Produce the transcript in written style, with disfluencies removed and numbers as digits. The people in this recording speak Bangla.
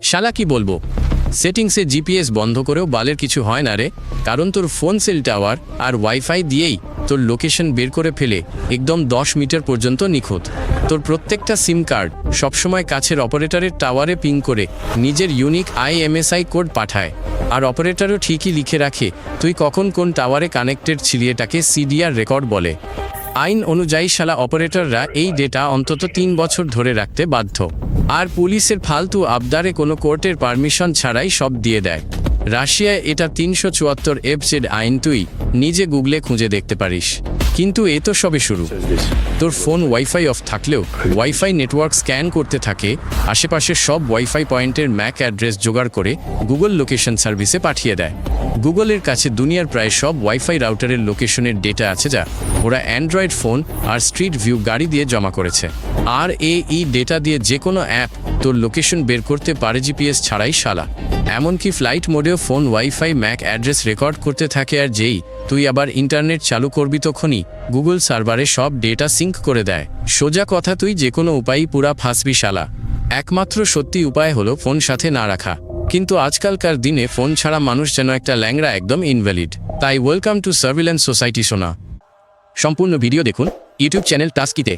শালা কি বলবো, সেটিংসে জিপিএস বন্ধ করেও বালের কিছু হয় না রে, কারণ তোর ফোন সেল টাওয়ার আর ওয়াইফাই দিয়েই তোর লোকেশন বের করে ফেলে একদম 10 মিটার পর্যন্ত নিখুঁত। তোর প্রত্যেকটা সিম কার্ড সবসময় কাছের অপারেটরের টাওয়ারে পিং করে নিজের ইউনিক আইএমএসআই কোড পাঠায়, আর অপারেটরও ঠিকই লিখে রাখে তুই কখন কোন টাওয়ারে কানেক্টেড ছিলি। এটাকে সিডিআর রেকর্ড বলে। আইন অনুযায়ী শালা অপারেটররা এই ডেটা অন্তত 3 বছর ধরে রাখতে বাধ্য, আর পুলিশের ফালতু আবদারে কোনো কোর্টের পারমিশন ছাড়াই সব দিয়ে দেয়। রাশিয়ায় এটা 374 এফজেড আইন, তুই নিজে গুগলে খুঁজে দেখতে পারিস। কিন্তু এ তো সবে শুরু। তোর ফোন ওয়াইফাই অফ থাকলেও ওয়াইফাই নেটওয়ার্ক স্ক্যান করতে থাকে, আশেপাশের সব ওয়াইফাই পয়েন্টের ম্যাক অ্যাড্রেস জোগাড় করে গুগল লোকেশন সার্ভিসে পাঠিয়ে দেয়। গুগলের কাছে দুনিয়ার প্রায় সব ওয়াইফাই রাউটারের লোকেশনের ডেটা আছে, যা ওরা অ্যান্ড্রয়েড ফোন আর স্ট্রিট ভিউ গাড়ি দিয়ে জমা করেছে। আর এই ডেটা দিয়ে যে কোনো অ্যাপ তোর লোকেশন বের করতে পারে জিপিএস ছাড়াই শালা। এমনকি ফ্লাইট মোডেও phone wifi MAC address record করতে থাকে, আর যেই তুই আবার ইন্টারনেট চালু করবি তখনই গুগল সার্ভারে সব ডেটা সিঙ্ক করে দেয়। সোজা কথা, তুই যে কোনো উপায়ই পুরা ফাঁসবি শালা। একমাত্র সত্যি উপায় হলো ফোন সাথে না রাখা। কিন্তু আজকালকার দিনে ফোন ছাড়া মানুষ যেন একটা ল্যাংড়া, একদম ইনভ্যালিড। তাই ওয়েলকাম টু সার্ভিল্যান্স সোসাইটি সোনা। সম্পূর্ণ ভিডিও দেখুন ইউটিউব চ্যানেল টাস্কিতে।